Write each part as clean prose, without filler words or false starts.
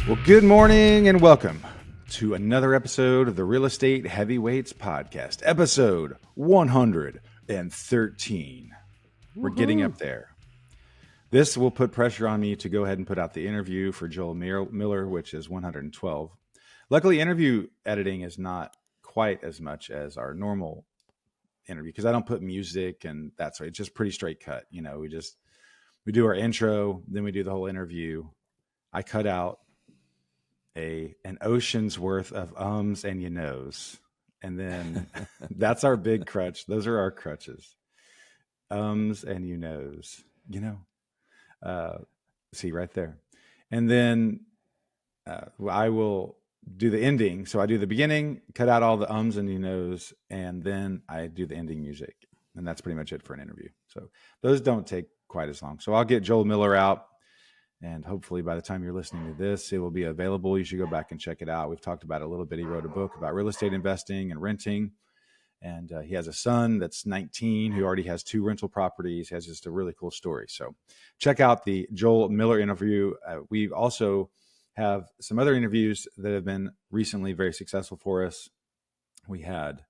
Well, good morning and welcome to another episode of the Real Estate Heavyweights Podcast, episode 113. We're getting up there. This will put pressure on me to go ahead and put out the interview for Joel Miller, which is 112. Luckily, interview editing is not quite as much as our normal interview because I don't put music and that's right. It's just pretty straight cut. You know, we do our intro, then we do the whole interview. I cut out an ocean's worth of ums and you knows. And then that's our big crutch. Those are our crutches. Ums and you knows, see right there. And then I will do the ending. So I do the beginning, cut out all the ums and you knows, and then I do the ending music. And that's pretty much it for an interview. So those don't take quite as long. So I'll get Joel Miller out. And hopefully by the time you're listening to this, it will be available. You should go back and check it out. We've talked about it a little bit. He wrote a book about real estate investing and renting. And he has a son that's 19 who already has 2 rental properties. He has just a really cool story. So check out the Joel Miller interview. We also have some other interviews that have been recently very successful for us. We had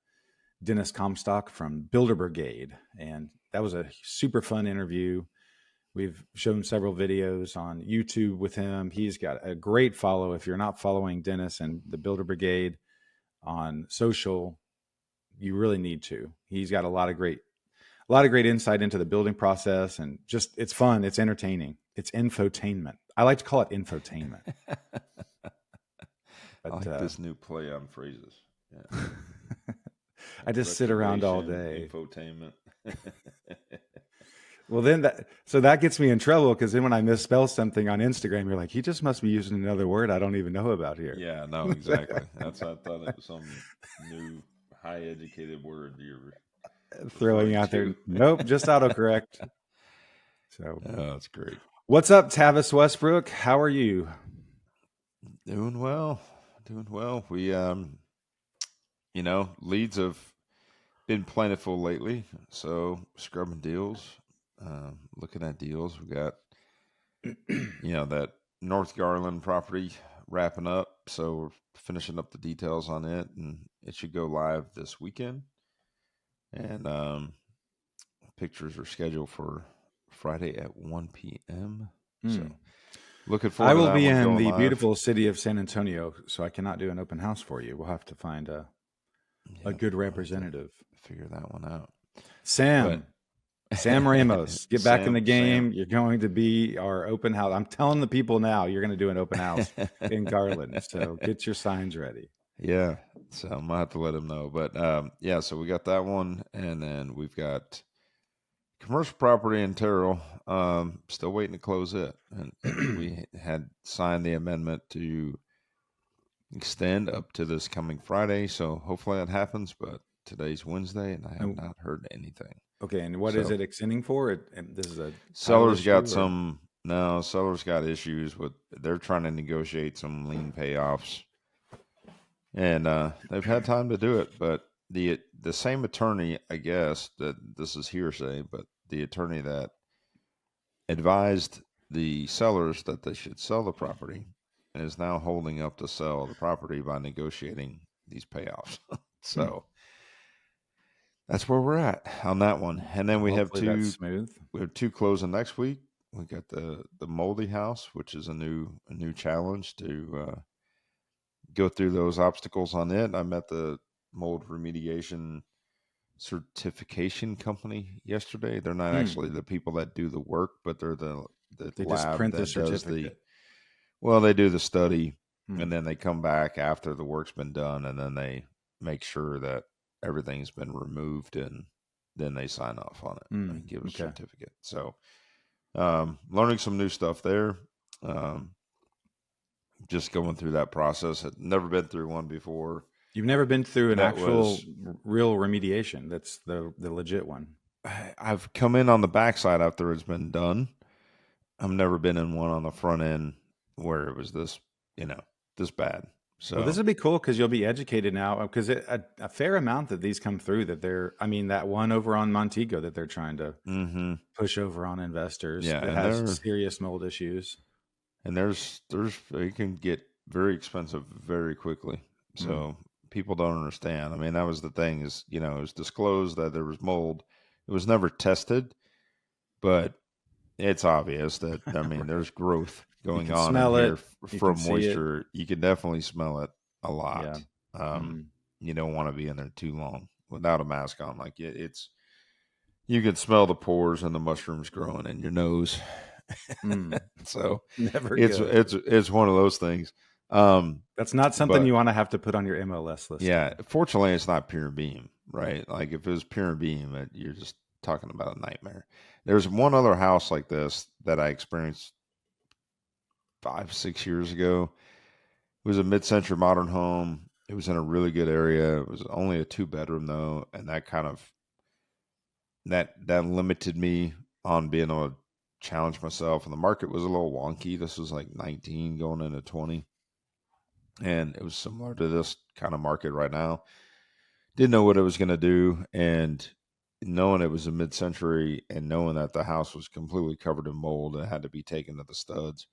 Dennis Comstock from Builder Brigade, and that was a super fun interview. We've shown several videos on YouTube with him. He's got a great follow. If you're not following Dennis and the Builder Brigade on social, you really need to. He's got a lot of great insight into the building process, and just it's fun. It's entertaining. It's infotainment. I like to call it infotainment. I like this new play on phrases. Yeah. I just sit around all day. Infotainment. Well, then that gets me in trouble because then when I misspell something on Instagram, you're like, he just must be using another word I don't even know about here. Yeah, no, exactly. I thought it was some new high educated word you're throwing out there. Nope, just autocorrect. So that's great. What's up, Tavis Westbrook? How are you? Doing well. We leads have been plentiful lately, so scrubbing deals. Looking at deals, we got, that North Garland property wrapping up. So we're finishing up the details on it, and it should go live this weekend. And pictures are scheduled for Friday at 1 p.m. So looking forward to that. I will be in the beautiful city of San Antonio, so I cannot do an open house for you. We'll have to find a good representative. Figure that one out. Sam Ramos, get back in the game. You're going to be our open house. I'm telling the people now, you're going to do an open house in Garland. So get your signs ready. Yeah. So I'm going to have to let him know. But so we got that one. And then we've got commercial property in Terrell. Still waiting to close it. And we had signed the amendment to extend up to this coming Friday. So hopefully that happens. But today's Wednesday, and I have not heard anything. Okay, and what is it extending for? This is a seller's got sellers got issues with. They're trying to negotiate some lien payoffs, and they've had time to do it. But the same attorney, I guess that this is hearsay, but the attorney that advised the sellers that they should sell the property is now holding up to sell the property by negotiating these payoffs. So. That's where we're at on that one. And then we have two closing next week. We got the Moldy House, which is a new challenge to go through those obstacles on it. I met the mold remediation certification company yesterday. They're not actually the people that do the work, but they're the they lab just print that the does certificate. they do the study and then they come back after the work's been done, and then they make sure that everything's been removed, and then they sign off on it and give a certificate. So learning some new stuff there. Just going through that process. I'd never been through one before. You've never been through an actual real remediation. That's the legit one. I've come in on the backside after it's been done. I've never been in one on the front end where it was this bad. So this would be cool because you'll be educated now, because a fair amount that these come through that one over on Montego that they're trying to push over on investors that has serious mold issues. and there's it can get very expensive very quickly. Mm. So people don't understand. I mean, that was the thing is, you know, it was disclosed that there was mold. It was never tested, but it's obvious that, I mean, Right. there's growth You going can on in smell here it. You can from see it. moisture. You can definitely smell it a Yeah. lot. Um, Mm. you don't want to be in there too long without a mask on. Like it's, you can smell the pores and the mushrooms growing in your nose. Mm. So Never it's good. it's one of those things. Um, That's not something but you want to have to put on your MLS yeah, listing. fortunately, it's not pure beam, right? Like if it was pure beam, you're just talking about a nightmare. There's one other house like this that I experienced 5, 6 years ago. It was a mid-century modern home. It was in a really good area. It was only a 2 bedroom though, and that kind of that limited me on being able to challenge myself. And the market was a little wonky. This was like 19 going into 20, and it was similar to this kind of market right now. Didn't know what it was going to do, and knowing it was a mid-century and knowing that the house was completely covered in mold and had to be taken to the studs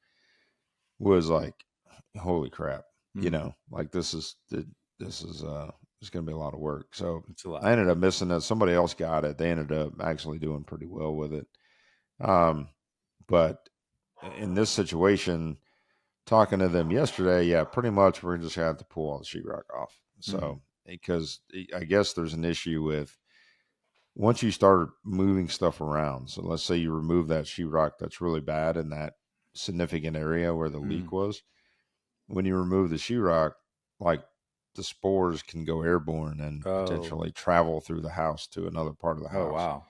was like, holy crap, you Mm. know, like this is it's going to be a lot of work. So It's a lot. I ended up missing it. Somebody else got it. They ended up actually doing pretty well with it. Um, but in this situation, talking to them yesterday, yeah, pretty much we're just gonna have to pull all the sheetrock off. Mm. So because I guess there's an issue with once you start moving stuff around. So let's say you remove that sheetrock that's really bad in that significant area where the leak Mm. was. When you remove the sheetrock, like the spores can go airborne and Oh. potentially travel through the house to another part of the Oh, house. wow.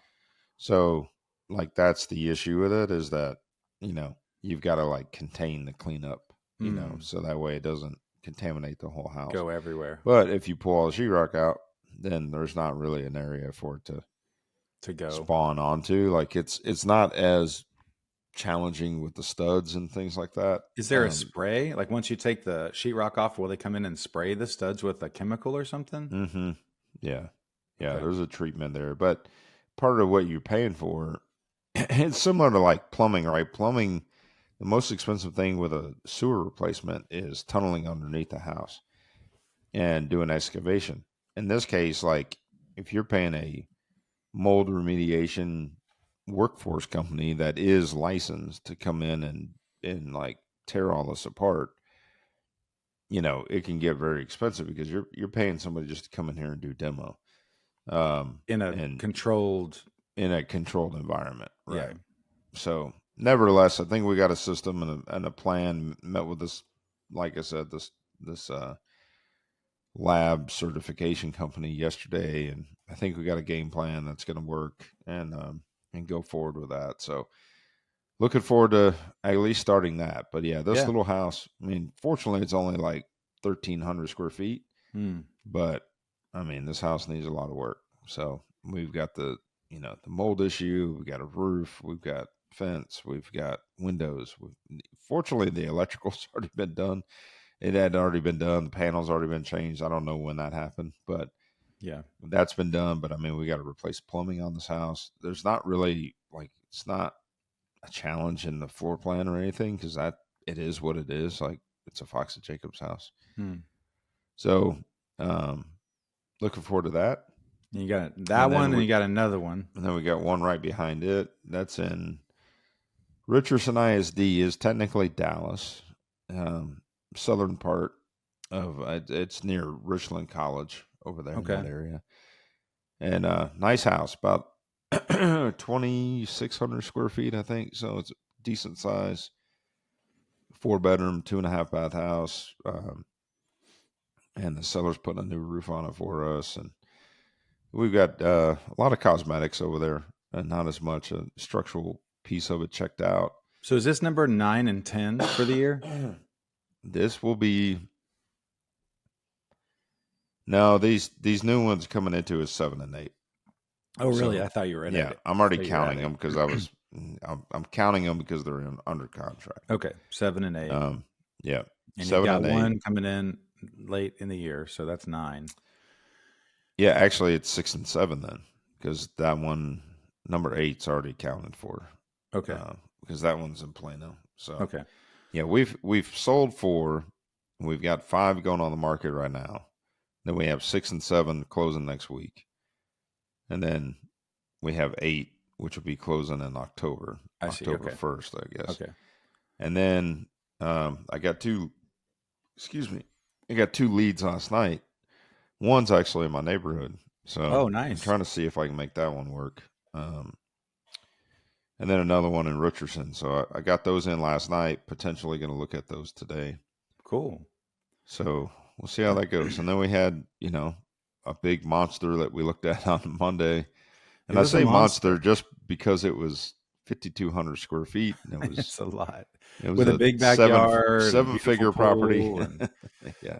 So like that's the issue with it is that, you know, you've got to like contain the cleanup, you know, Mm. so that way it doesn't contaminate the whole house. Go everywhere But if you pull all the sheetrock out, then there's not really an area for it to to go. spawn onto. Like it's not as challenging with the studs and things like that. Is there a spray? Like once you take the sheetrock off, will they come in and spray the studs with a chemical or something? Mm-hmm. Yeah. Yeah, Okay. there's a treatment there. But part of what you're paying for, it's similar to like plumbing, right? Plumbing, the most expensive thing with a sewer replacement is tunneling underneath the house and doing excavation. In this case, like if you're paying a mold remediation workforce company that is licensed to come in and like tear all this apart, you know, it can get very expensive because you're paying somebody just to come in here and do demo. In a And controlled, in a controlled environment, yeah. right? So, nevertheless, I think we got a system and a plan. Met with this, like I said, this lab certification company yesterday, and I think we got a game plan that's going to work and go forward with that. So, looking forward to at least starting that. But yeah, this Yeah. little house. I mean, fortunately, it's only like 1,300 square feet, Mm. but I mean, this house needs a lot of work. So we've got the, you know, the mold issue. We've got a roof. We've got fence. We've got windows. Fortunately, the electrical's already been done. It had already been done. The panels already been changed. I don't know when that happened, but Yeah. that's been done. But I mean, we got to replace plumbing on this house. There's not really like it's not a challenge in the floor plan or anything because that it is what it is. Like it's a Fox and Jacobs house. Mm. So um, looking forward to that. You got that And then one, and we you got another one. and then we got one right behind it. That's in Richardson ISD is technically Dallas, um, southern part of it's near Richland College over there in that Okay. area. And nice house, about 2,600 square feet, I think. So it's a decent size, 4 bedroom, 2.5 bath house. And the seller's putting a new roof on it for us, and we've got a lot of cosmetics over there, and not as much a structural piece of it checked out. So is this number 9 and 10 for the year? This will be no these new ones coming into is 7 and 8. Oh, really? So I thought you were yeah, at it. I'm I already thought you were counting adding. them because I'm counting them because they're under contract. Okay, 7 and 8, Um, yeah, and you've seven got and eight. one coming in late in the year, so that's 9. Yeah, actually it's 6 and 7 then because that one number eight's already accounted for Okay. because that one's in Plano. So Okay. Yeah, we've sold 4. We've got 5 going on the market right now. Then we have 6 and 7 closing next week, and then we have 8, which will be closing in October, I see. October Okay. 1st, I guess. Okay. And then I got 2. Excuse me. I got 2 leads last night. One's actually in my neighborhood, so Oh, I'm nice. trying to see if I can make that one work. And then another one in Richardson. So I got those in last night. Potentially going to look at those today. Cool. So we'll see how that goes. And then we had, a big monster that we looked at on Monday. It And I was a say monster monster. just because it was 5,200 square feet, and It's a lot it was with a a big seven backyard and a seven beautiful figure property. pool and Yeah,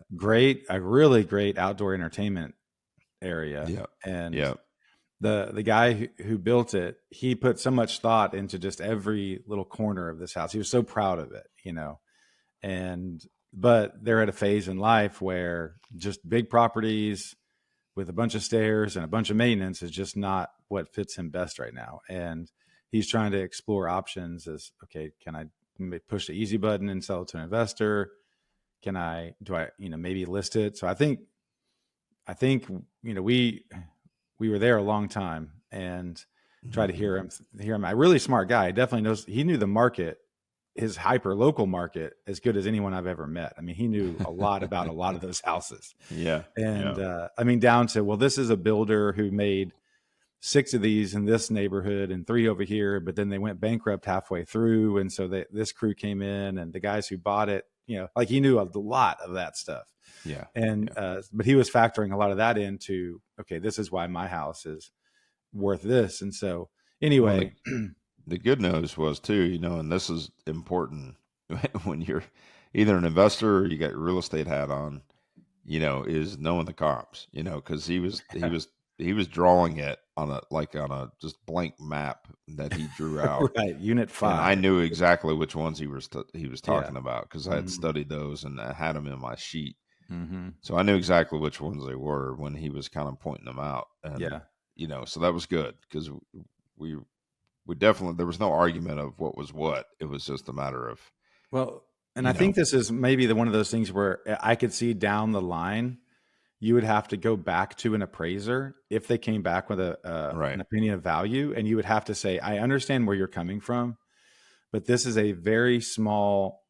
a really great outdoor entertainment area. yeah, And yeah, the guy who built it, he put so much thought into just every little corner of this house. He was so proud of it, and but they're at a phase in life where just big properties with a bunch of stairs and a bunch of maintenance is just not what fits him best right now. And he's trying to explore options as, okay, can I push the easy button and sell it to an investor? Do I, maybe list it? So I think, we were there a long time and tried to hear him. A really smart guy. Definitely knows, he knew the market, his hyper local market, as good as anyone I've ever met. I mean, he knew a lot about a lot of those houses. yeah, And yeah, I mean, down to, well, this is a builder who made 6 of these in this neighborhood and 3 over here, but then they went bankrupt halfway through. And so this crew came in, and the guys who bought it, like, he knew a lot of that stuff. yeah, And, yeah. but he was factoring a lot of that into, okay, this is why my house is worth this. And so Well, anyway, the good news was too, and this is important when you're either an investor or you got your real estate hat on, is knowing the comps, because he was drawing it on a just blank map that he drew out, right. Unit and I 5. knew exactly which ones he was Yeah. talking about because I had Mm-hmm. studied those and I had them in my sheet, Mm-hmm. so I knew exactly which ones they were when he was kind of pointing them out, and Yeah. so that was good because we we definitely there was no argument of what was what. It was just a matter of Well, and you I know think this is maybe one of those things where I could see down the line, you would have to go back to an appraiser if they came back with an right. opinion of value, and you would have to say, I understand where you're coming from, but this is a very small,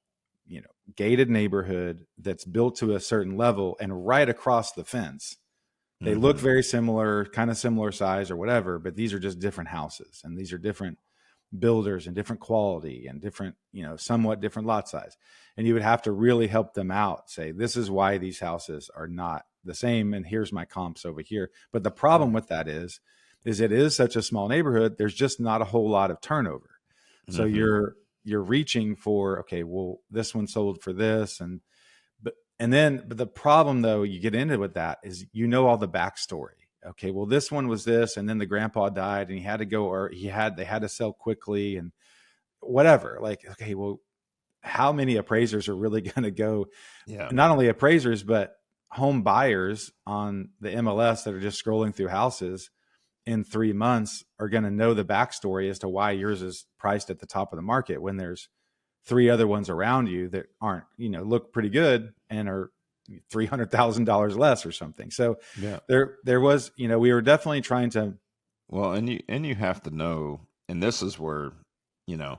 gated neighborhood that's built to a certain level, and right across the fence, they look Hmm. very similar, kind of similar size or whatever, but these are just different houses, and these are different builders and different quality and different, somewhat different lot size. And you would have to really help them out, say, this is why these houses are not the same. And here's my comps over here. But the problem with that is it is such a small neighborhood. There's just not a whole lot of turnover. So Hmm. you're reaching for, okay, well, this one sold for this. But the problem though, you get into with that is, all the backstory. Okay, well, this one was this, and then the grandpa died, and he had to go, or they had to sell quickly, and whatever. Like, okay, well, how many appraisers are really going to go? Yeah. Not only appraisers, but home buyers on the MLS that are just scrolling through houses in 3 months are going to know the backstory as to why yours is priced at the top of the market when there's 3 other ones around you that aren't, look pretty good and are $300,000 less or something. So Yeah. there was, we were definitely trying to. Well, and you have to know, and this is where you know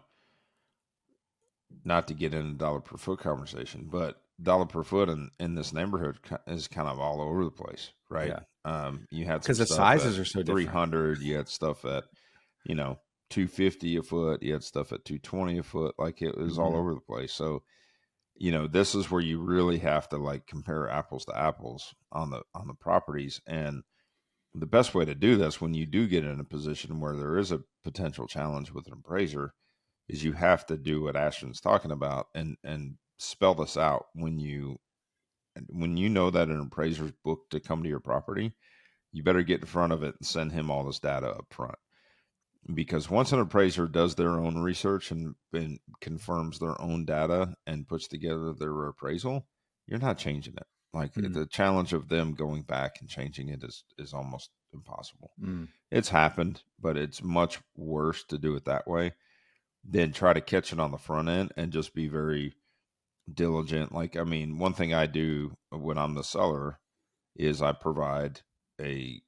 not to get into dollar per foot conversation, but dollar per foot in this neighborhood is kind of all over the place, right? Yeah, You had some because the stuff at sizes are so different. 300, you had stuff at you know 250 a foot, you had stuff at 220 a foot, like it was all Hmm. over the place. So this is where you really have to like compare apples to apples on the properties, and the best way to do this when you do get in a position where there is a potential challenge with an appraiser is you have to do what Ashton's talking about and spell this out when you know that an appraiser's booked to come to your property. You better get in front of it and send him all this data up front, because once an appraiser does their own research and confirms their own data and puts together their appraisal, you're not changing it. Like Mm, the challenge of them going back and changing it is almost impossible. mm, It's happened, but it's much worse to do it that way than try to catch it on the front end and just be very, diligent. Like, I mean, one thing I do when I'm the seller is I provide a,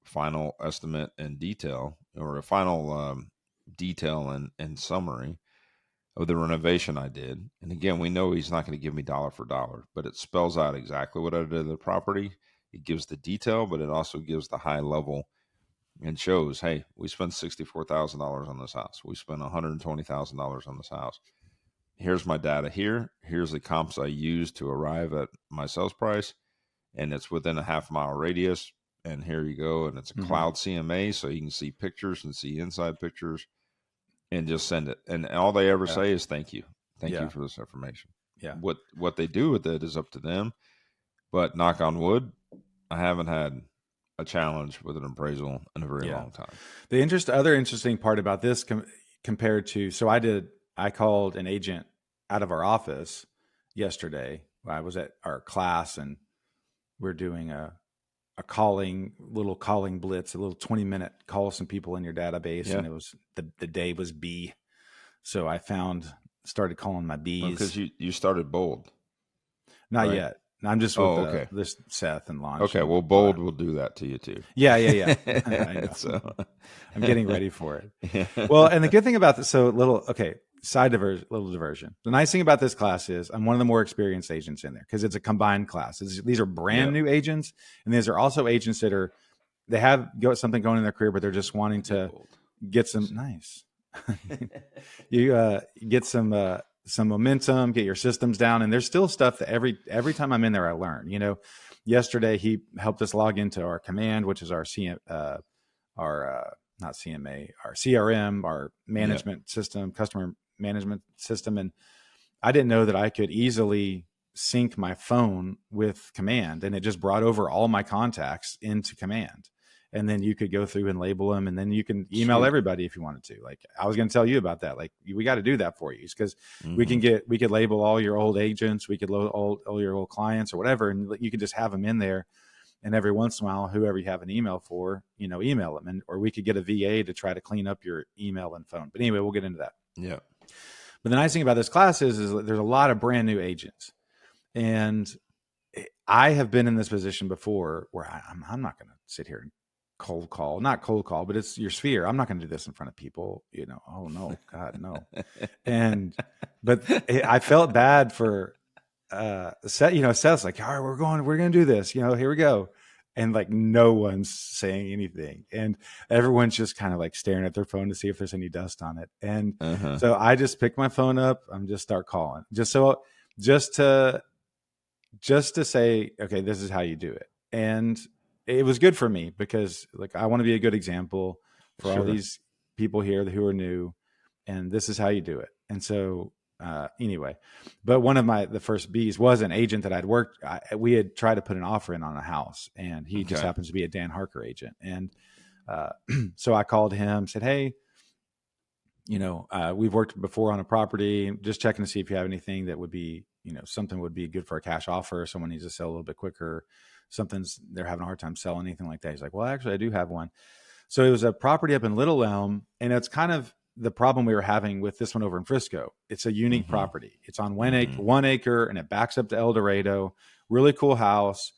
final estimate and detail, or a final detail and summary of the renovation I did. And again, we know he's not going to give me dollar for dollar, but it spells out exactly what I did to the property. It gives the detail, but it also gives the high level and shows, hey, we spent $64,000 on this house. We spent $120,000 on this house. Here's my data here. Here's the comps I used to arrive at my sales price, and it's within a half-mile radius. And here you go. And it's a cloud CMA, so you can see pictures and see inside pictures, and just send it. And all they ever say is thank you. Thank you for this information. Yeah. What they do with it is up to them. But knock on wood, I haven't had a challenge with an appraisal in a very long time. The other interesting part about this compared to, so I called an agent out of our office yesterday. I was at our class and we're doing a little calling blitz, a little 20-minute call some people in your database. And it was the day was B. So I started calling my B's. Because you started bold. Not yet. I'm just with this Seth and Launch. Okay, well, bold will do that to you too. Yeah. I know. So I'm getting ready for it. Well, and the good thing about this, little diversion. The nice thing about this class is I'm one of the more experienced agents in there because it's a combined class. These are brand new agents, and these are also agents that they have something going in their career, but they're just wanting to get some nice. You get some momentum, get your systems down. And there's still stuff that every time I'm in there, I learn. Yesterday he helped us log into our command, which is our not CMA, our CRM, our management system, customer management system. And I didn't know that I could easily sync my phone with command, and it just brought over all my contacts into command. And then you could go through and label them, and then you can email everybody if you wanted to. Like I was going to tell you about that. Like we got to do that for you because we could label all your old agents, we could load all your old clients or whatever, and you could just have them in there. And every once in a while, whoever you have an email for, email them, or we could get a VA to try to clean up your email and phone. But anyway, we'll get into that. Yeah. But the nice thing about this class is there's a lot of brand new agents, and I have been in this position before where I'm not going to sit here and not cold call, but it's your sphere. I'm not going to do this in front of people, oh no, God, no. But I felt bad for Seth, Seth's like, all right, we're going to do this, here we go. And like, no one's saying anything. And everyone's just kind of like staring at their phone to see if there's any dust on it. And so I just pick my phone up. I'm just start calling just to say, okay, this is how you do it. And it was good for me because like, I want to be a good example for all these people here who are new, and this is how you do it. And so, anyway, but one of the first B's was an agent that I'd worked. We had tried to put an offer in on a house, and he just happens to be a Dan Harker agent. And so I called him, said, hey, we've worked before on a property, just checking to see if you have anything that would be, something would be good for a cash offer. Someone needs to sell a little bit quicker. They're having a hard time selling, anything like that. He's like, well, actually I do have one. So it was a property up in Little Elm, and it's kind of the problem we were having with this one over in Frisco. It's a unique property. It's on 1 acre, and it backs up to El Dorado. Really cool house.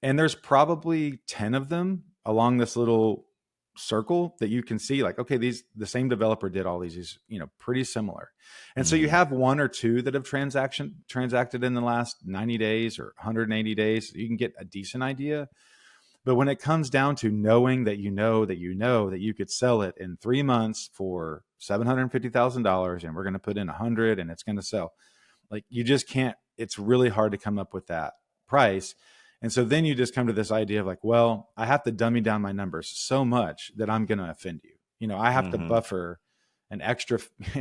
And there's probably 10 of them along this little circle that you can see, like, okay, the same developer did all these, pretty similar. And so you have one or two that have transacted in the last 90 days or 180 days. You can get a decent idea. But when it comes down to knowing that that you could sell it in 3 months for $750,000, and we're going to put in 100 and it's going to sell, like, you just can't, it's really hard to come up with that price. And so then you just come to this idea of like, well, I have to dummy down my numbers so much that I'm going to offend you. I have to buffer an extra,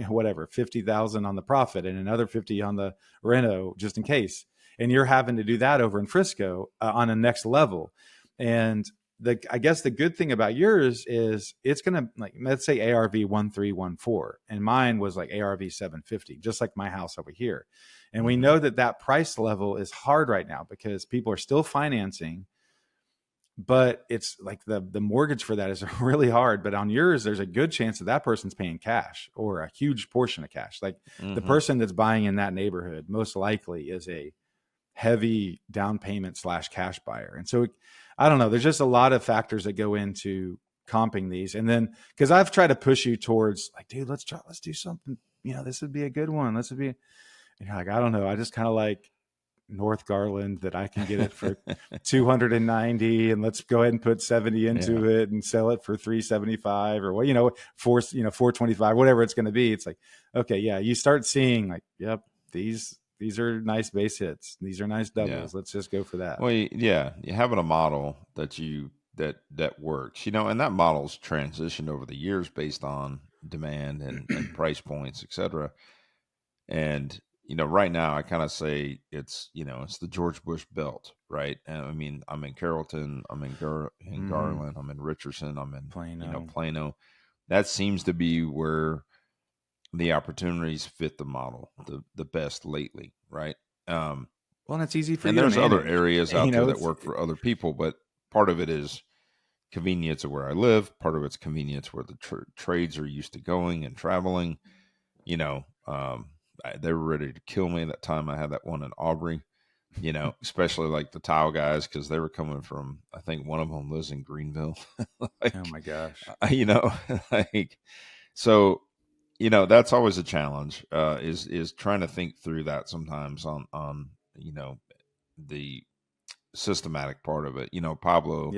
whatever, 50,000 on the profit and another 50 on the reno just in case. And you're having to do that over in Frisco on a next level. And I guess the good thing about yours is it's going to, like, let's say ARV 1314, and mine was like ARV 750, just like my house over here. And we know that price level is hard right now because people are still financing but it's like the mortgage for that is really hard. But on yours, there's a good chance that that person's paying cash or a huge portion of cash. Like the Mm-hmm. person that's buying in that neighborhood most likely is a heavy down payment / cash buyer. And so I don't know, there's just a lot of factors that go into comping these. And then because I've tried to push you towards like, dude, let's do something, this would be a good one. This would be, and you're like, I don't know. I just kind of like North Garland that I can get it for 290 and let's go ahead and put 70 into it and sell it for 375 or what, 425, whatever it's going to be. It's like, okay, yeah. You start seeing like, yep, these are nice base hits. These are nice doubles. Let's just go for that. Well, yeah, you having a model that works, and that model's transitioned over the years based on demand and price points, etc. And right now I kind of say it's the George Bush belt, right? And I mean, I'm in Carrollton, I'm in Garland, I'm in Richardson, I'm in Plano. That seems to be where the opportunities fit the model the best lately, right? Well, and it's easy for you. And there's to other areas out there that work for other people, but part of it is convenience of where I live. Part of it's convenience where the trades are used to going and traveling. They were ready to kill me that time I had that one in Aubrey. Especially like the tile guys, because they were coming from, I think one of them lives in Greenville. Like, oh my gosh. Like, so, that's always a challenge, is trying to think through that sometimes on the systematic part of it. Pablo,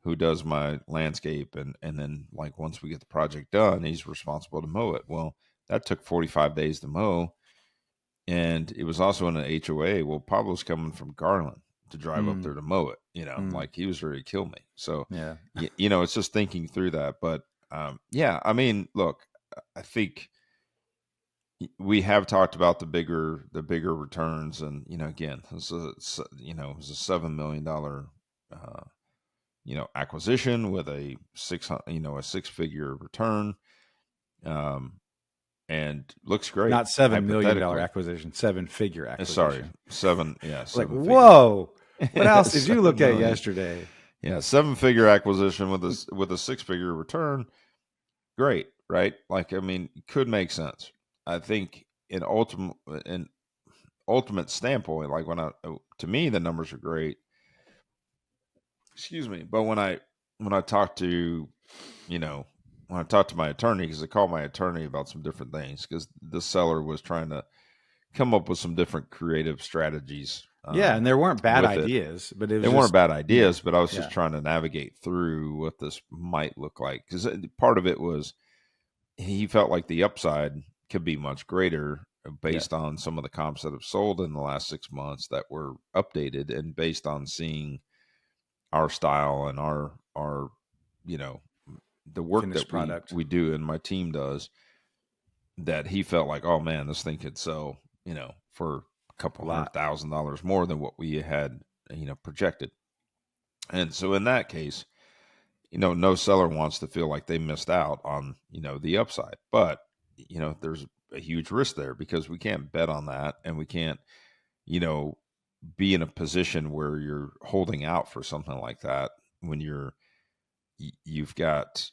who does my landscape, and then like once we get the project done, he's responsible to mow it. Well, that took 45 days to mow. And it was also in an HOA. Well, Pablo's coming from Garland to drive up there to mow it. Like he was ready to kill me. So, it's just thinking through that. But I mean, look, I think we have talked about the bigger returns, and again, this is it was a $7 million acquisition with a 6-figure return. And looks great. Not $7 million acquisition, 7-figure acquisition. Sorry, 7. Yeah, like whoa. What else did you look at yesterday? Yeah, 7-figure acquisition with a 6-figure return. Great, right? Like, I mean, it could make sense. I think in ultimate standpoint, like to me, the numbers are great. Excuse me, but when I talk to when I talked to my attorney, because I called my attorney about some different things, because the seller was trying to come up with some different creative strategies. And there weren't bad ideas, but they weren't bad ideas, but I was just trying to navigate through what this might look like. Because part of it was he felt like the upside could be much greater based on some of the comps that have sold in the last 6 months that were updated, and based on seeing our style and our the work finished that product we do and my team does, that he felt like, oh man, this thing could sell, for a couple $100,000 more than what we had, projected. And so in that case, no seller wants to feel like they missed out on, the upside, but, there's a huge risk there, because we can't bet on that, and we can't, be in a position where you're holding out for something like that when you've got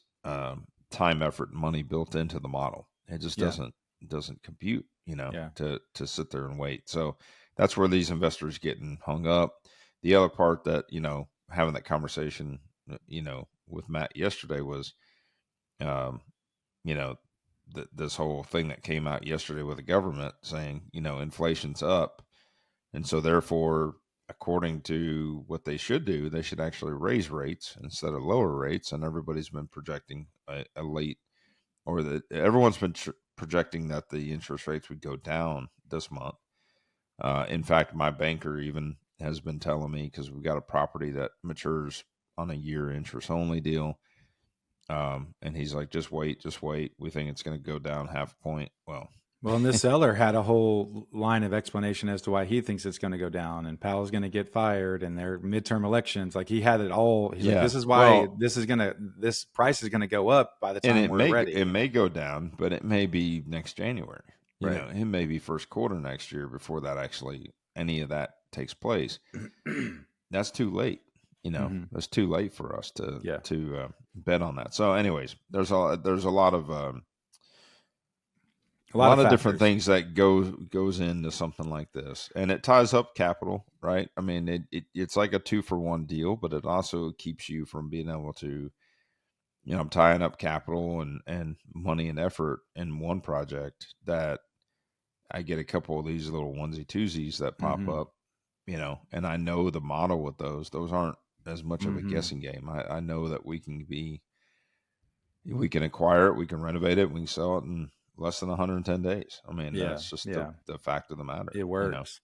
time, effort, and money built into the model. It just doesn't compute, to sit there and wait. So that's where these investors getting hung up. The other part that, having that conversation, with Matt yesterday was, this whole thing that came out yesterday with the government saying, inflation's up. And so therefore, according to what they should do, they should actually raise rates instead of lower rates. And everybody's been projecting everyone's been projecting that the interest rates would go down this month. In fact, my banker even has been telling me, because we've got a property that matures on a year interest only deal. And he's like, just wait. We think it's going to go down half a point. Well, and this seller had a whole line of explanation as to why he thinks it's going to go down, and Powell's going to get fired, and their midterm elections. Like, he had it all. He's like, this is why this price is going to go up by the time we're ready. It may go down, but it may be next January. Right. It may be first quarter next year before that any of that takes place. That's too late. it's too late for us to Yeah. bet on that. So, anyways, there's a lot of A a lot lot of of different factors. things that goes into something like this, and it ties up capital, right? I mean, it's like a 2-for-1 deal, but it also keeps you from being able to, I'm tying up capital and money and effort in one project that I get a couple of these little onesie twosies that pop Hmm. up, and I know the model with those. Those aren't as much of a Hmm. guessing game. I know that we can acquire it, we can renovate it, we can sell it in less than 110 days. I mean, Yeah. that's just Yeah. the fact of the It matter. works.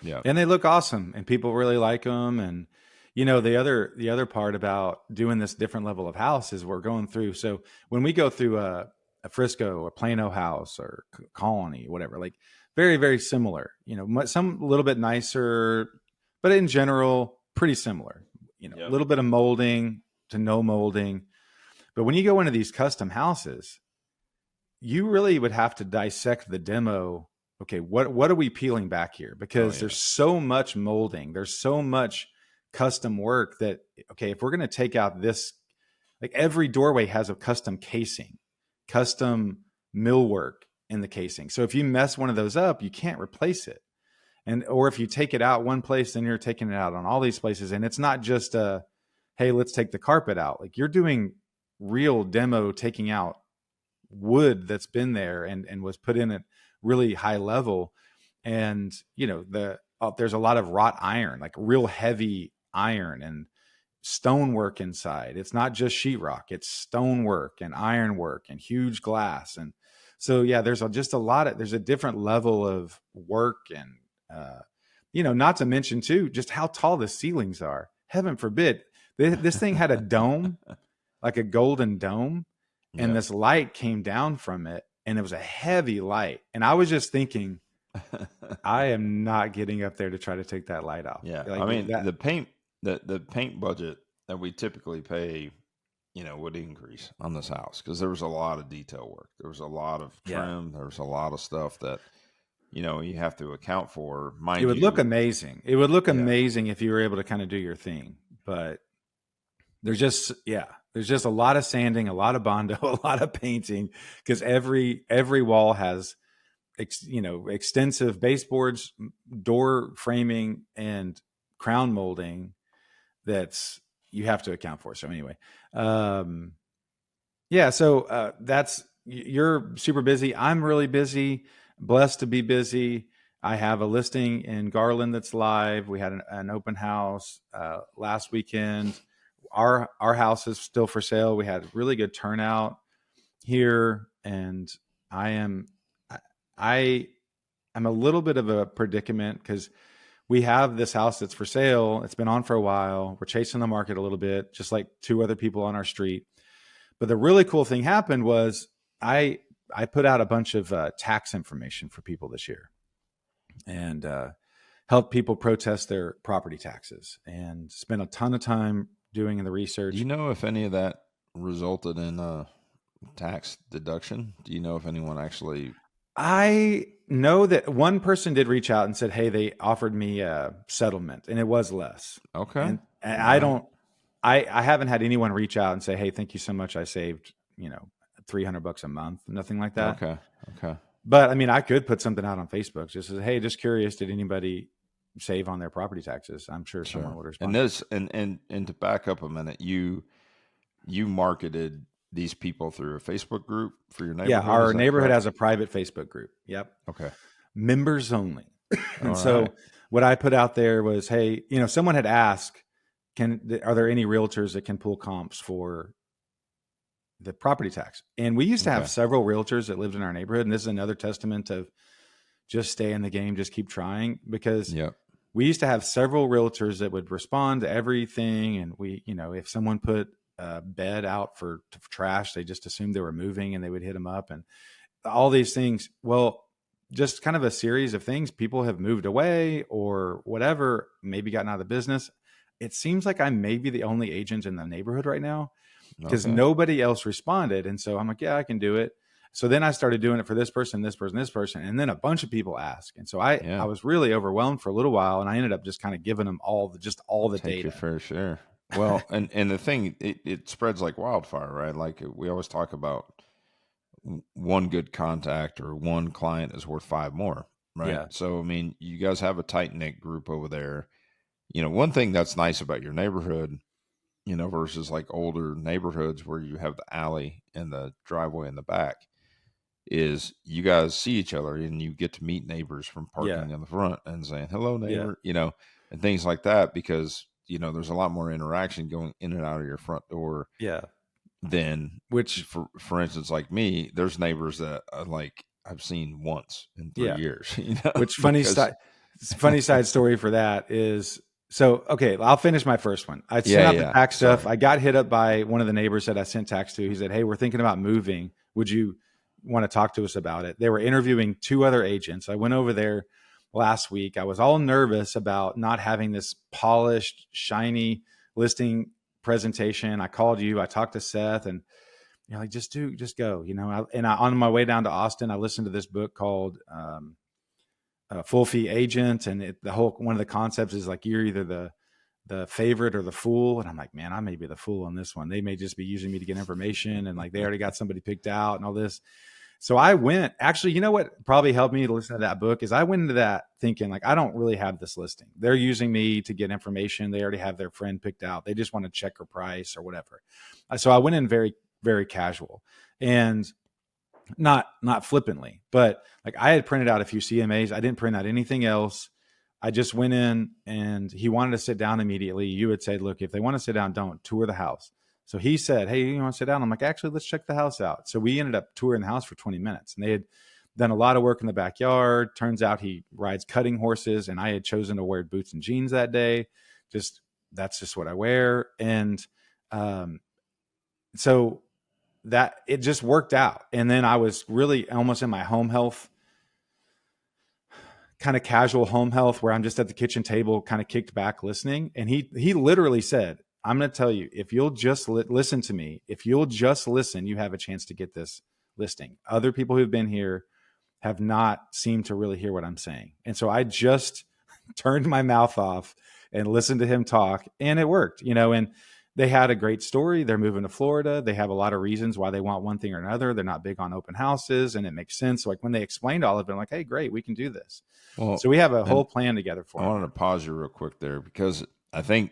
Yeah. And they look awesome and people really like them. And, the other part about doing this different level of house is we're going through. So when we go through a Frisco or Plano house or Colony, whatever, like very, very similar, some a little bit nicer, but in general, pretty similar, a Yep. little bit of molding to no molding. But when you go into these custom houses, you really would have to dissect the demo. Okay, what are we peeling back here? Oh Because yeah. there's so much molding, there's so much custom work that, okay, if we're going to take out this, like every doorway has a custom casing, custom millwork in the casing. So if you mess one of those up, you can't replace it. And or if you take it out one place, then you're taking it out on all these places. And it's not just a, hey, let's take the carpet out. Like you're doing real demo, taking out wood that's been there and was put in at really high level. And there's a lot of wrought iron, like real heavy iron and stonework inside. It's not just sheetrock, it's stonework and ironwork and huge glass. And so yeah, just a lot of, there's a different level of work. And not to mention too just how tall the ceilings are. Heaven forbid this thing had a dome, like a golden dome, and Yep. this light came down from it, and it was a heavy light. And I was just thinking, I am not getting up there to try to take that light off. Yeah. I Like mean, that. the paint budget that we typically pay, would increase on this house because there was a lot of detail work. There was a lot of Yeah. trim. There was a lot of stuff that, you have to account for. It Mind would look you, amazing. It would look yeah. amazing if you were able to kind of do your thing. But there's just a lot of sanding, a lot of Bondo, a lot of painting, because every wall has extensive baseboards, door framing, and crown molding that's you have to account for. So anyway, um, yeah. So that's you're super busy. I'm really busy. Blessed to be busy. I have a listing in Garland that's live. We had an open house last weekend. Our house is still for sale. We had really good turnout here, and I am I am a little bit of a predicament because we have this house that's for sale. It's been on for a while. We're chasing the market a little bit, just like two other people on our street. But the really cool thing happened was I I put out a bunch of tax information for people this year and helped people protest their property taxes and spent a ton of time doing the Do you research. know if any of that resulted in a tax deduction? Do you know if anyone actually? I know that one person did reach out and said, "Hey, they offered me a settlement, and it was less." Okay. And All I right. don't, I haven't had anyone reach out and say, "Hey, thank you so much. I saved, $300 a month." Nothing like that. Okay. Okay. But I mean, I could put something out on Facebook just as, "Hey, just curious, did anybody save on their property taxes?" I'm sure someone Sure. would And respond. this and to back up a minute, you marketed these people through a Facebook group for your Yeah, neighborhood. Is our that neighborhood correct? has a private Facebook group. Yep. Okay. Members only. And All right. so what I put out there was, hey, someone had asked, are there any realtors that can pull comps for the property tax? And we used to have Okay. several realtors that lived in our neighborhood. And this is another testament of just stay in the game, just keep trying, because Yep. we used to have several realtors that would respond to everything. And if someone put a bed out for trash, they just assumed they were moving and they would hit them up and all these things. Well, just kind of a series of things. People have moved away or whatever, maybe gotten out of the business. It seems like I may be the only agent in the neighborhood right now because Okay. nobody else responded. And so I'm like, yeah, I can do it. So then I started doing it for this person, this person, this person. And then a bunch of people ask. And so I Yeah. was really overwhelmed for a little while. And I ended up just kind of giving them all the Take your data. fair share. Well, and the thing, it spreads like wildfire, right? Like we always talk about one good contact or one client is worth five more, right? Yeah. So, I mean, you guys have a tight knit group over there. One thing that's nice about your neighborhood, versus like older neighborhoods where you have the alley and the driveway in the back, is you guys see each other and you get to meet neighbors from Yeah. parking in the front and saying, hello, Yeah. neighbor, and things like that because, there's a lot more interaction going in and out of your front door Yeah. than, Which, for instance, like me, there's neighbors that I've seen once in 3 yeah. years, Which because funny side story for that is, so, okay, I'll finish my first one. I sent yeah, out the yeah. tax stuff. Sorry. I got hit up by one of the neighbors that I sent tax to. He said, hey, we're thinking about moving. Would you want to talk to us about it? They were interviewing two other agents. I went over there last week. I was all nervous about not having this polished, shiny listing presentation. I called you. I talked to Seth, and you're like, just go. On my way down to Austin, I listened to this book called Full Fee Agent, and one of the concepts is like you're either the favorite or the fool. And I'm like, man, I may be the fool on this one. They may just be using me to get information, and like they already got somebody picked out and all this. So I went, actually, you know what probably helped me to listen to that book is I went into that thinking like, I don't really have this listing. They're using me to get information. They already have their friend picked out. They just want to check her price or whatever. So I went in very, very casual and not flippantly, but like I had printed out a few CMAs. I didn't print out anything else. I just went in and he wanted to sit down immediately. You would say, look, if they want to sit down, don't tour the house. So he said, hey, you want to sit down? I'm like, actually, let's check the house out. So we ended up touring the house for 20 minutes and they had done a lot of work in the backyard. Turns out he rides cutting horses and I had chosen to wear boots and jeans that day. That's just what I wear. And so that it just worked out. And then I was really almost in my home health, kind of casual home health where I'm just at the kitchen table, kind of kicked back listening. And he literally said, I'm going to tell you, if you'll just listen to me, if you'll just listen, you have a chance to get this listing. Other people who've been here have not seemed to really hear what I'm saying. And so I just turned my mouth off and listened to him talk, and it worked, and they had a great story. They're moving to Florida. They have a lot of reasons why they want one thing or another. They're not big on open houses, and it makes sense. Like when they explained all of it, I'm like, hey, great, we can do this. Well, so we have a whole plan together for I wanted to pause you real quick there because I think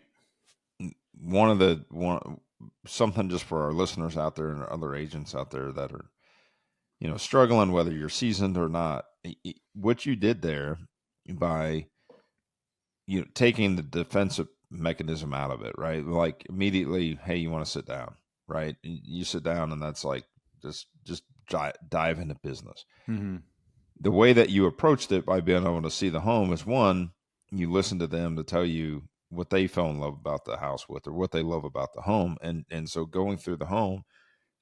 something just for our listeners out there and other agents out there that are, struggling, whether you're seasoned or not, what you did there by, taking the defensive mechanism out of it, right? Like immediately, hey, you want to sit down, right? You sit down and that's like, just dive into business. Mm-hmm. The way that you approached it by being able to see the home is one, you listen to them to tell you what they fell in love about the house with or what they love about the home. And so going through the home,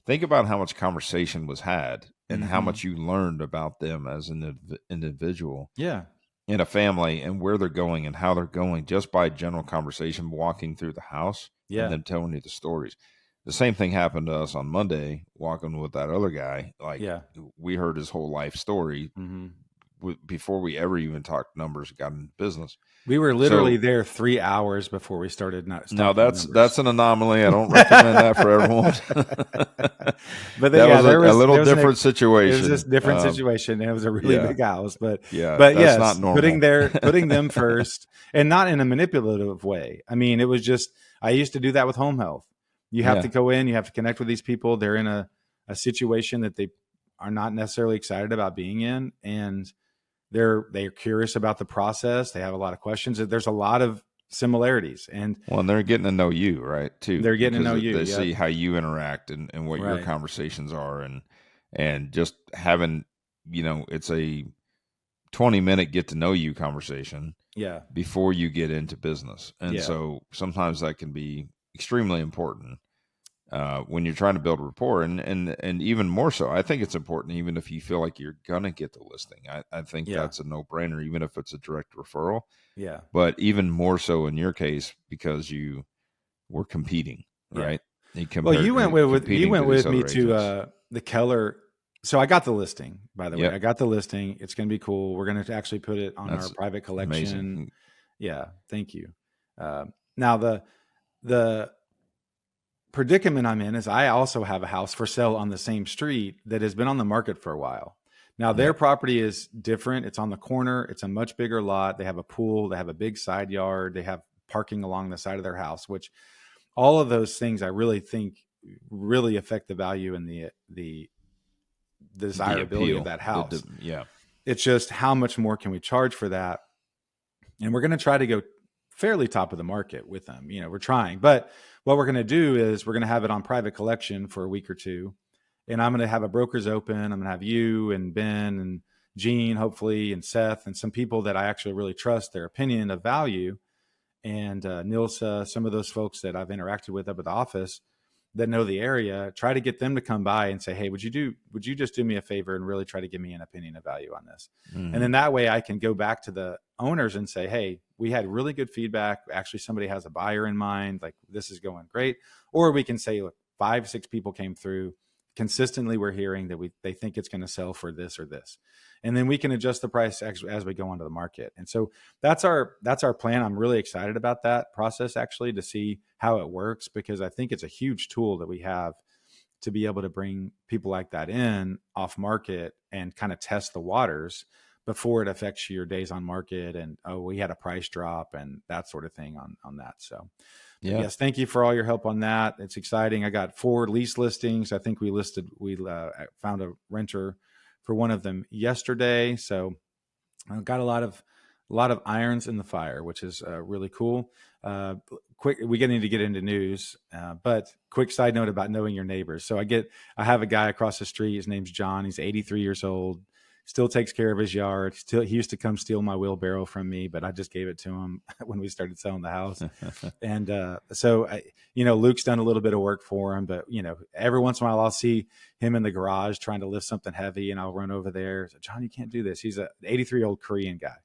think about how much conversation was had and how much you learned about them as an individual. Yeah. In a family and where they're going and how they're going just by general conversation, walking through the house and them telling you the stories. The same thing happened to us on Monday, walking with that other guy. Like we heard his whole life story before we ever even talked numbers, got into business. We were literally there 3 hours before we started. Now that's an anomaly. I don't recommend that for everyone. But that was a little different situation. It was just different situation. And it was a really big house, but that's yes, not normal. putting them first, and not in a manipulative way. I mean, it was just I used to do that with home health. You have to go in, you have to connect with these people. They're in a situation that they are not necessarily excited about being in, and they're curious about the process. They have a lot of questions. There's a lot of similarities, and they're getting to know you, right? Too. They're getting to know you. They see how you interact and what your conversations are, and just having, it's a 20-minute get to know you conversation. Yeah. Before you get into business, and so sometimes that can be extremely important. When you're trying to build rapport, and even more so, I think it's important even if you feel like you're gonna get the listing. I think that's a no-brainer, even if it's a direct referral. Yeah. But even more so in your case because you were competing, right? You went with me to the Keller. So I got the listing, by the way. I got the listing. It's going to be cool. We're going to actually put it on our private collection. Amazing. Yeah. Thank you. Now the predicament I'm in is I also have a house for sale on the same street that has been on the market for a while. Now their property is different. It's on the corner. It's a much bigger lot. They have a pool. They have a big side yard. They have parking along the side of their house, which all of those things I really think really affect the value and the desirability of that house. It's just how much more can we charge for that? And we're going to try to go fairly top of the market with them. We're trying, but what we're going to do is we're going to have it on private collection for a week or two. And I'm going to have a brokers open. I'm going to have you and Ben and Gene, hopefully, and Seth, and some people that I actually really trust their opinion of value. And Nilsa, some of those folks that I've interacted with up at the office that know the area, try to get them to come by and say, hey, would you just do me a favor and really try to give me an opinion of value on this? Mm-hmm. And then that way I can go back to the owners and say, hey, we had really good feedback. Actually, somebody has a buyer in mind. Like, this is going great. Or we can say, look, 5-6 people came through. Consistently, we're hearing that they think it's going to sell for this or this. And then we can adjust the price as we go onto the market. And so that's our plan. I'm really excited about that process, actually, to see how it works, because I think it's a huge tool that we have to be able to bring people like that in off market and kind of test the waters before it affects your days on market. And, oh, we had a price drop and that sort of thing on that. So yes, thank you for all your help on that. It's exciting. I got 4 lease listings. I think we found a renter for one of them yesterday. So I got a lot of irons in the fire, which is really cool. We need to get into news, but quick side note about knowing your neighbors. So I have a guy across the street. His name's John. He's 83 years old. Still takes care of his yard. He used to come steal my wheelbarrow from me, but I just gave it to him when we started selling the house. And so Luke's done a little bit of work for him, but every once in a while I'll see him in the garage trying to lift something heavy, and I'll run over there. So, John, you can't do this. He's an 83-year-old Korean guy.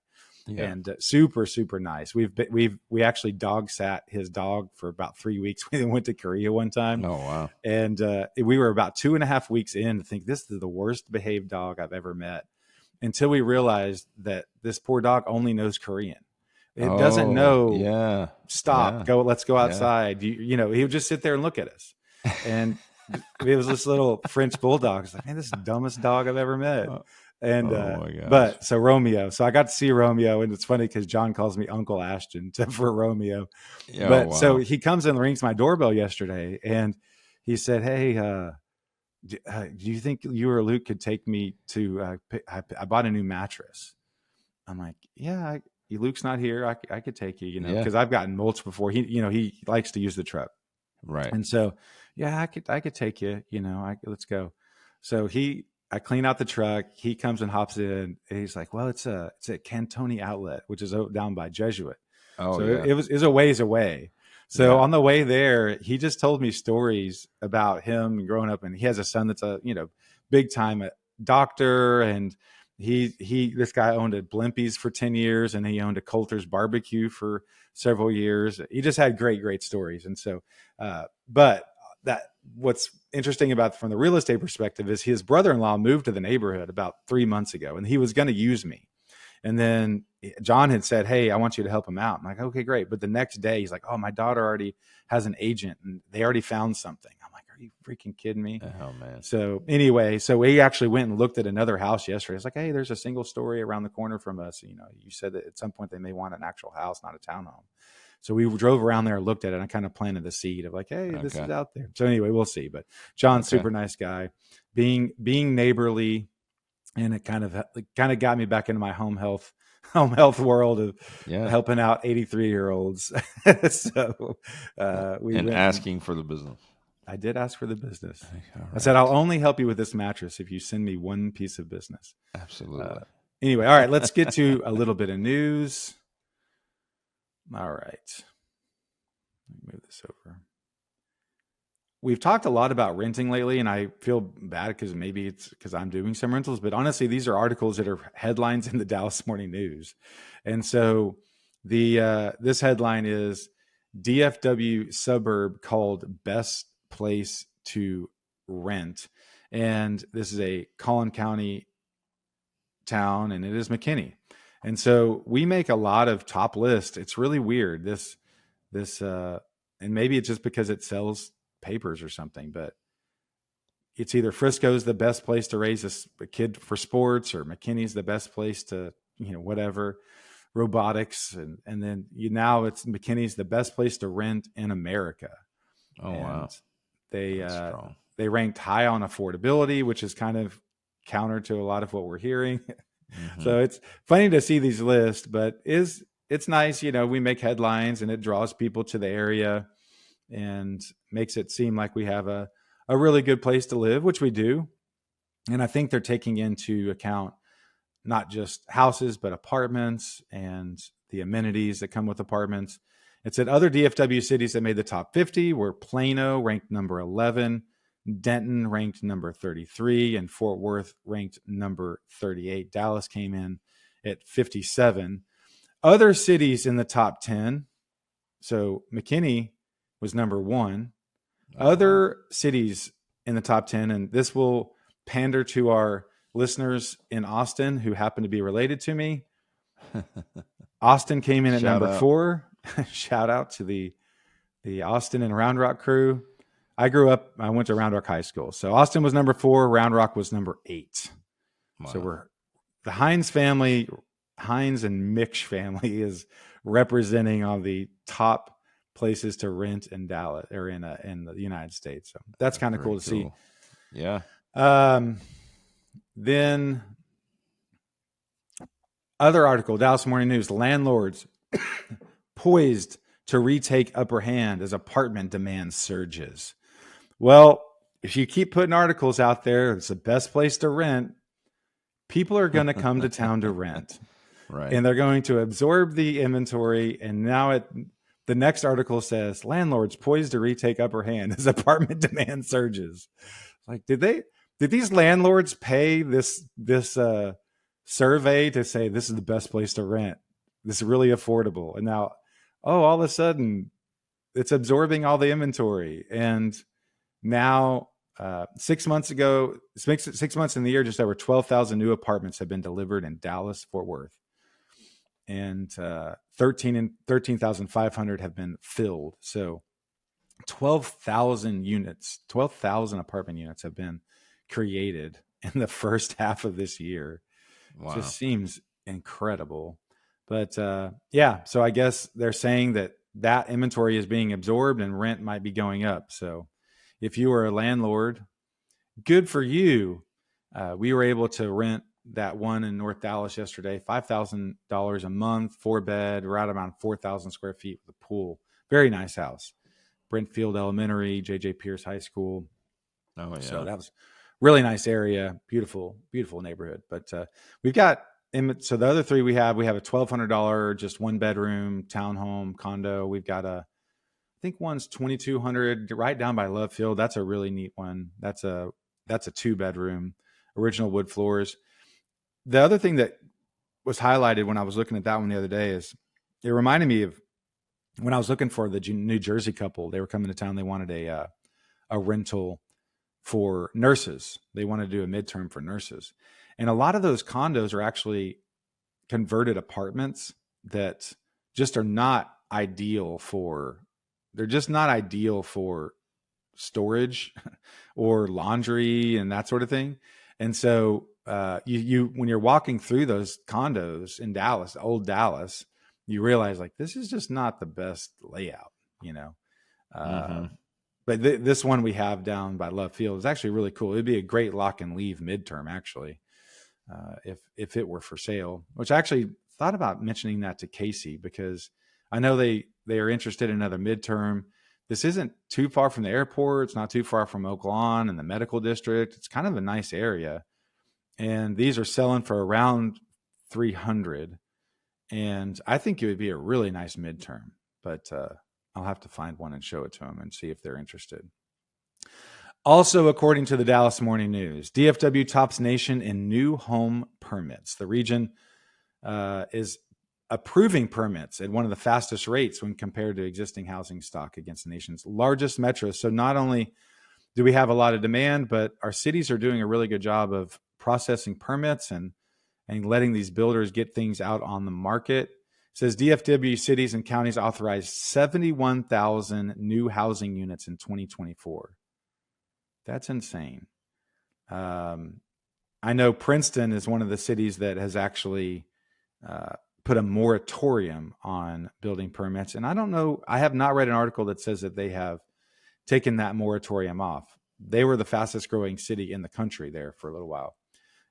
Yeah. And super, super nice. We actually dog sat his dog for about 3 weeks. We went to Korea one time. Oh, wow. And we were about 2.5 weeks in to think this is the worst behaved dog I've ever met, until we realized that this poor dog only knows Korean. It doesn't know, stop, go, let's go outside. He would just sit there and look at us. And it was this little French bulldog. It's like, man, this is the dumbest dog I've ever met. And, so Romeo, so I got to see Romeo, and it's funny because John calls me Uncle Ashton for Romeo. So he comes and rings my doorbell yesterday, and he said, hey, do you think you or Luke could take me to, I bought a new mattress. I'm like, yeah, Luke's not here. I could take you, because I've gotten mulch before. He likes to use the truck. Right. And so, I could take you, let's go. So I clean out the truck. He comes and hops in, and he's like, well, it's a Cantoni Outlet, which is down by Jesuit. It was a ways away. So on the way there, he just told me stories about him growing up, and he has a son that's a, big time doctor. And this guy owned a Blimpies for 10 years, and he owned a Coulter's barbecue for several years. He just had great stories. And so, but what's interesting about from the real estate perspective is his brother-in-law moved to the neighborhood about 3 months ago, and he was going to use me. And then John had said, hey, I want you to help him out. I'm like, okay, great. But the next day he's like, oh, my daughter already has an agent and they already found something. I'm like, are you freaking kidding me? Oh, man. So anyway, we actually went and looked at another house yesterday. It's like, hey, there's a single story around the corner from us. You said that at some point they may want an actual house, not a townhome. So we drove around there and looked at it, and I kind of planted the seed of like, hey, this is out there. So anyway, we'll see. But John's super nice guy, being neighborly, and it kind of got me back into my home health world of helping out 83-year-olds. So asking for the business. I did ask for the business. Right. I said, I'll only help you with this mattress if you send me one piece of business. Absolutely. Anyway, all right, let's get to a little bit of news. All right. Let me move this over. We've talked a lot about renting lately, and I feel bad because maybe it's because I'm doing some rentals, but honestly, these are articles that are headlines in the Dallas Morning News. And so this headline is DFW suburb called best place to rent. And this is a Collin County town, and it is McKinney. And so we make a lot of top lists. It's really weird. This and maybe it's just because it sells papers or something, but it's either Frisco's the best place to raise a kid for sports, or McKinney's the best place to, whatever, robotics. And then now it's McKinney's the best place to rent in America. Oh, and wow. they ranked high on affordability, which is kind of counter to a lot of what we're hearing. Mm-hmm. So it's funny to see these lists, but it's nice. We make headlines and it draws people to the area and makes it seem like we have a really good place to live, which we do. And I think they're taking into account not just houses, but apartments and the amenities that come with apartments. It said other DFW cities that made the top 50 were Plano, ranked number 11, Denton ranked number 33, and Fort Worth ranked number 38. Dallas came in at 57. Other cities in the top 10. So McKinney was number 1. Other cities in the top 10, and this will pander to our listeners in Austin who happen to be related to me. Austin came in at number 4. Shout out to the Austin and Round Rock crew. I went to Round Rock High School. So Austin was number 4. Round Rock was number 8. Wow. So the Hines family, Hines and Mick family, is representing on the top places to rent in Dallas, or in the United States. So that's kind of cool to see. Yeah. Then other article, Dallas Morning News, landlords poised to retake upper hand as apartment demand surges. Well, if you keep putting articles out there, it's the best place to rent, people are going to come to town to rent. Right. And they're going to absorb the inventory. And now the next article says landlords poised to retake upper hand as apartment demand surges. Like, did these landlords pay this survey to say this is the best place to rent? This is really affordable. And now, all of a sudden it's absorbing all the inventory. And now 6 months ago, 6 months in the year, just over 12,000 new apartments have been delivered in Dallas, Fort Worth. And 13,500 have been filled. So 12,000 apartment units have been created in the first half of this year. Wow. Just seems incredible. But so I guess they're saying that inventory is being absorbed and rent might be going up. So if you are a landlord, good for you. We were able to rent that one in North Dallas yesterday, $5,000 a month, 4-bed, right around 4,000 square feet with a pool. Very nice house. Brentfield Elementary, J.J. Pierce High School. Oh, yeah. So that was really nice area. Beautiful, beautiful neighborhood. But we've got, so the other three we have a $1,200, just 1-bedroom townhome condo. We've got I think one's $2,200 right down by Love Field. That's a really neat one. That's a 2-bedroom, original wood floors. The other thing that was highlighted when I was looking at that one the other day is it reminded me of when I was looking for the New Jersey couple. They were coming to town. They wanted a rental for nurses. They wanted to do a midterm for nurses. And a lot of those condos are actually converted apartments that just are not ideal for, they're just not ideal for storage or laundry and that sort of thing. And so you when you're walking through those condos in Dallas, old Dallas, you realize like this is just not the best layout, But this one we have down by Love Field is actually really cool. It'd be a great lock and leave midterm, actually, if it were for sale. Which I actually thought about mentioning that to Casey because I know they are interested in another midterm. This isn't too far from the airport. It's not too far from Oak Lawn and the medical district. It's kind of a nice area. And these are selling for around $300. And I think it would be a really nice midterm. But I'll have to find one and show it to them and see if they're interested. Also, according to the Dallas Morning News, DFW tops nation in new home permits. The region is approving permits at one of the fastest rates when compared to existing housing stock against the nation's largest metros. So not only do we have a lot of demand, but our cities are doing a really good job of processing permits and letting these builders get things out on the market. says DFW cities and counties authorized 71,000 new housing units in 2024. That's insane. I know Princeton is one of the cities that has actually put a moratorium on building permits. And I don't know, I have not read an article that says that they have taken that moratorium off. They were the fastest growing city in the country there for a little while.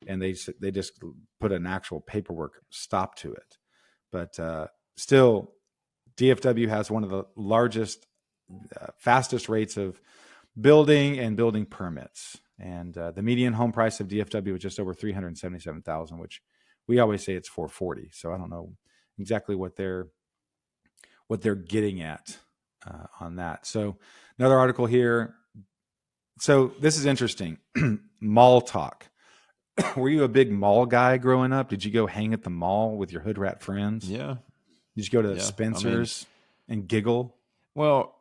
And they just put an actual paperwork stop to it. But still, DFW has one of the largest, fastest rates of building and building permits. And the median home price of DFW was just over $377,000, which we always say it's $440. So I don't know exactly what they're getting at on that. So another article here. So this is interesting. Mall talk. Were you a big mall guy growing up? Did you go hang at the mall with your hood rat friends? Yeah. Did you go to Spencer's and giggle? Well,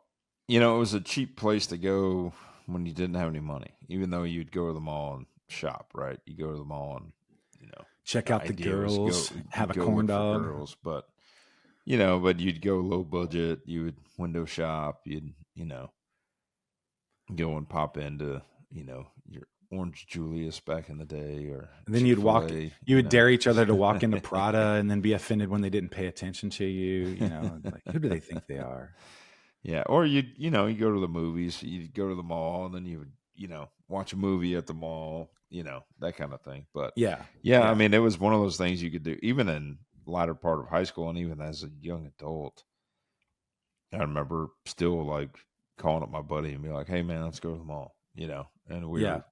it was a cheap place to go when you didn't have any money, even though you'd go to the mall and shop, right? You go to the mall and, check out the girls, have a corn dog. Girls, but you'd go low budget. You would window shop. You'd, go and pop into, your Orange Julius back in the day, or and then Chick-fil-A, you would dare each other to walk into Prada and then be offended when they didn't pay attention to you. Like, who do they think they are? Yeah. Or you go to the movies, you'd go to the mall, and then you would, watch a movie at the mall, that kind of thing. But yeah. I mean, it was one of those things you could do even in latter part of high school. And even as a young adult, I remember still like calling up my buddy and be like, hey man, let's go to the mall, and we were,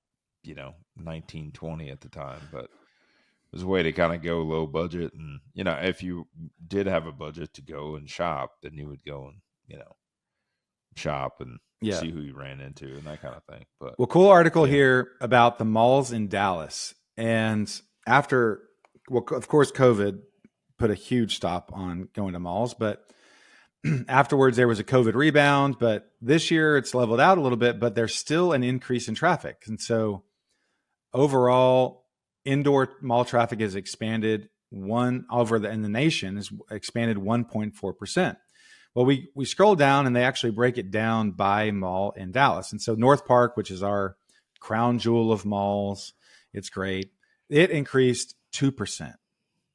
19, 20 at the time, but it was a way to kind of go low budget. And, if you did have a budget to go and shop, then you would go and, shop and see who you ran into and that kind of thing. But cool article here about the malls in Dallas. And after, of course, COVID put a huge stop on going to malls, but afterwards there was a COVID rebound. But this year it's leveled out a little bit, but there's still an increase in traffic. And so overall, indoor mall traffic has expanded in the nation has expanded 1.4%. Well, we scroll down and they actually break it down by mall in Dallas. And so North Park, which is our crown jewel of malls, it's great. It increased 2%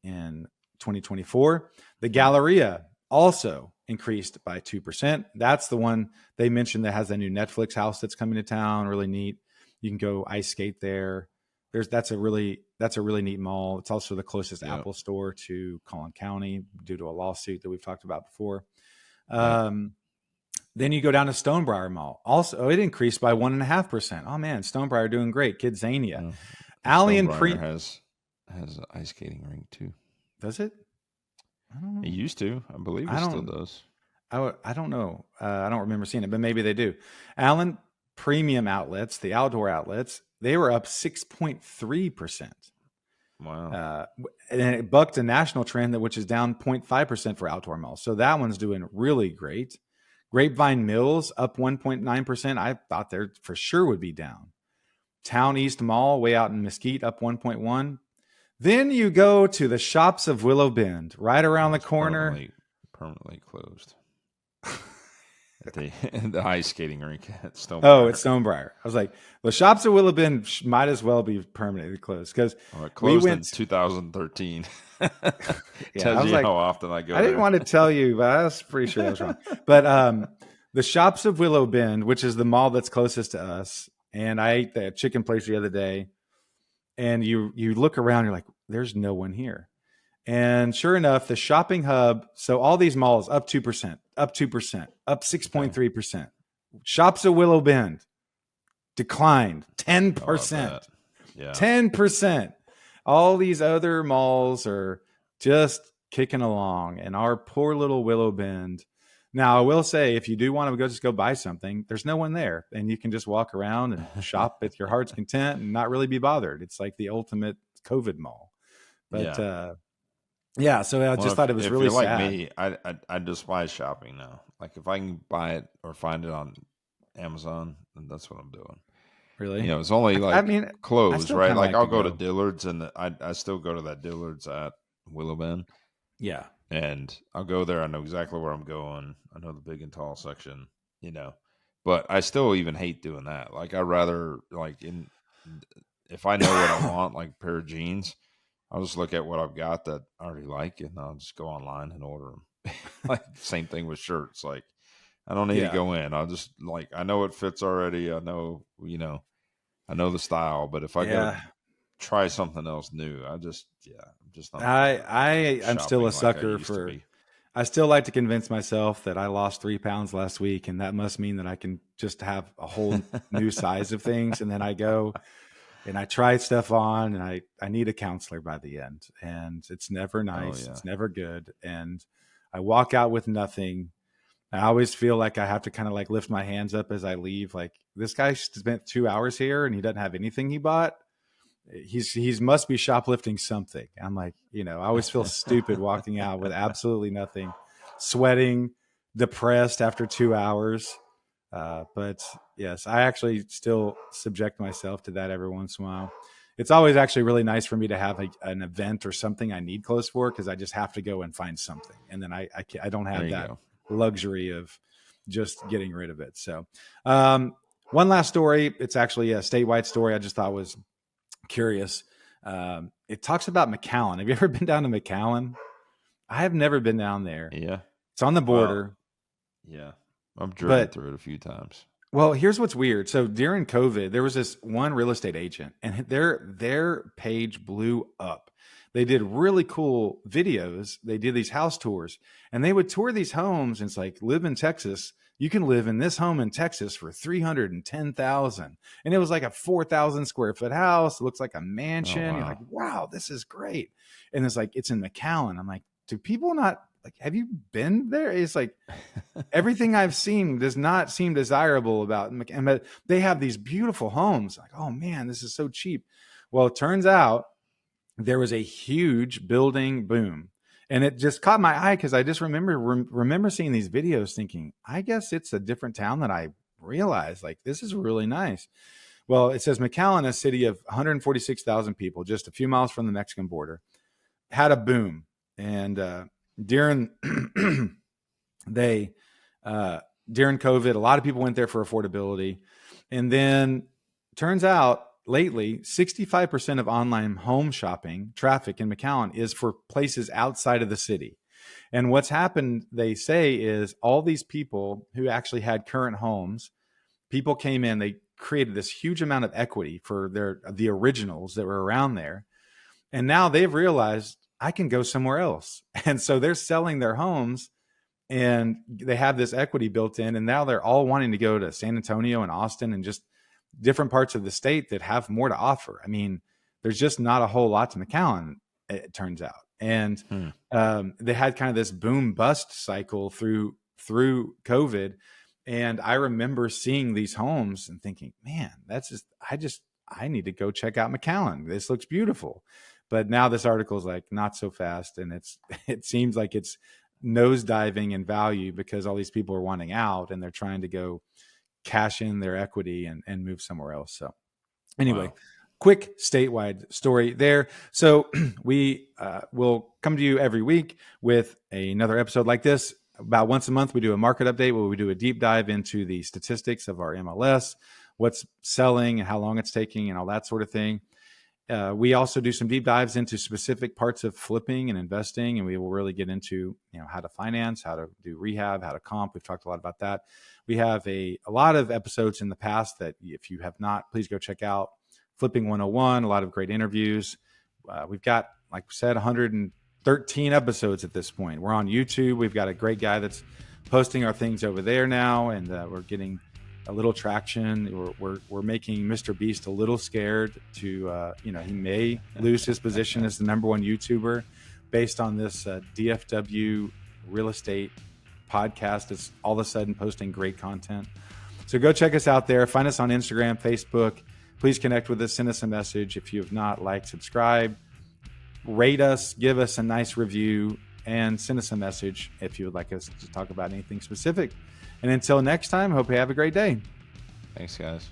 in 2024. The Galleria also increased by 2%. That's the one they mentioned that has a new Netflix house that's coming to town. Really neat. You can go ice skate there. That's a really neat mall. It's also the closest Apple store to Collin County due to a lawsuit that we've talked about before. Then you go down to Stonebriar Mall. Also, it increased by 1.5%. Oh man, Stonebriar doing great. Kidzania. Allian has an ice skating rink too. Does it? I don't know. It used to. I believe it still does. I don't know. I don't remember seeing it, but maybe they do. Allen Premium Outlets, the outdoor outlets, they were up 6.3%. Wow. And it bucked a national trend which is down 0.5% for outdoor malls. So that one's doing really great. Grapevine Mills up 1.9%. I thought there for sure would be down. Town East Mall way out in Mesquite up 1.1. Then you go to the Shops of Willow Bend right around the corner. Permanently closed. The ice skating rink at Stonebriar. Oh, it's Stonebriar. I was like, the Shops of Willow Bend might as well be permanently closed because it closed in 2013. Tells you how often I go. I didn't want to tell you, but I was pretty sure that was wrong. But the Shops of Willow Bend, which is the mall that's closest to us, and I ate that chicken place the other day, and you look around, you're like, there's no one here. And sure enough, the shopping hub, so all these malls up 2%, up 2%, up 6.3%. Shops of Willow Bend declined 10%. 10%. All these other malls are just kicking along. And our poor little Willow Bend. Now, I will say, if you do want to just go buy something, there's no one there. And you can just walk around and shop at your heart's content and not really be bothered. It's like the ultimate COVID mall. But so I just thought it was really sad. Like me, I despise shopping now. Like if I can buy it or find it on Amazon, then that's what I'm doing. Really? It's only closed, right? Like I'll go to Dillard's, and I still go to that Dillard's at Willow Bend. Yeah. and I'll go there. I know exactly where I'm going. I know the big and tall section, but I still even hate doing that. Like, I'd rather, like, if I know what I want, like a pair of jeans, I'll just look at what I've got that I already like, and I'll just go online and order them. Like, same thing with shirts. Like, I don't need to Yeah. go in. I'll just, like, I know it fits already. I know the style, but if I got to Yeah. try something else new, I'm just not for I'm still a shopping like I sucker used to for, be. I still like to convince myself that I lost 3 pounds last week, and that must mean that I can just have a whole new size of things. And then I go and I try stuff on, and I need a counselor by the end, and it's never Oh nice. yeah, It's never good. And I walk out with nothing. I always feel like I have to kind of like lift my hands up as I leave. Like, this guy spent 2 hours here and he doesn't have anything he bought. He's must be shoplifting something. I'm like, I always feel stupid walking out with absolutely nothing, sweating, depressed after 2 hours. But yes, I actually still subject myself to that every once in a while. It's always actually really nice for me to have an event or something I need clothes for, because I just have to go and find something, and then I don't there have you that go. luxury of just getting rid of it. So, um, one last story. It's actually a statewide story. I just thought was curious. It talks about McAllen. Have you ever been down to McAllen? I have never been down there. Yeah. It's on the Well, border, yeah. I've driven but through it a few times. well, here's what's weird. So during COVID, there was this one real estate agent, and their page blew up. They did really cool videos. They did these house tours, and they would tour these homes. And it's like, live in Texas. You can live in this home in Texas for 310,000, and it was like a 4,000 square foot house. It looks like a Oh mansion. You're like, wow. wow, this is great. And it's like, it's in McAllen. I'm like, do people not like? Have you been there? It's like, everything I've seen does not seem desirable about McAllen, but they have these beautiful homes. Like, oh man, this is so cheap. Well, it turns out there was a huge building boom, and it just caught my eye because I just remember seeing these videos, thinking, I guess it's a different town than I realized. Like, this is really nice. Well, it says McAllen, a city of 146,000 people, just a few miles from the Mexican border, had a boom, and during they during COVID, a lot of people went there for affordability. And then turns out lately, 65% of online home shopping traffic in McAllen is for places outside of the city. And what's happened, they say, is all these people who actually had current homes, people came in, they created this huge amount of equity for the originals that were around there. And now they've realized, I can go somewhere else. And so they're selling their homes, and they have this equity built in, and now they're all wanting to go to San Antonio and Austin and just different parts of the state that have more to offer. I mean, there's just not a whole lot to McAllen, it turns out. And Hmm. they had kind of this boom bust cycle through COVID. And I remember seeing these homes and thinking, man, I need to go check out McAllen. This looks beautiful. But now this article is like, not so fast, and it seems like it's nosediving in value because all these people are wanting out, and they're trying to go cash in their equity and move somewhere else. So anyway, Wow. quick statewide story there. So we will come to you every week with another episode like this. About once a month, we do a market update where we do a deep dive into the statistics of our MLS, what's selling and how long it's taking and all that sort of thing. We also do some deep dives into specific parts of flipping and investing, and we will really get into how to finance, how to do rehab, how to comp. We've talked a lot about that. We have a lot of episodes in the past that if you have not, please go check out. Flipping 101, a lot of great interviews. We've got, like we said, 113 episodes at this point. We're on YouTube. We've got a great guy that's posting our things over there now, and we're getting a little traction. We're making Mr. Beast a little scared to, he may lose his position as the number one YouTuber based on this DFW real estate podcast that's all of a sudden posting great content. So go check us out there. Find us on Instagram, Facebook. Please connect with us. Send us a message. If you have not liked, subscribe, rate us, give us a nice review, and send us a message if you would like us to talk about anything specific. And until next time, hope you have a great day. Thanks, guys.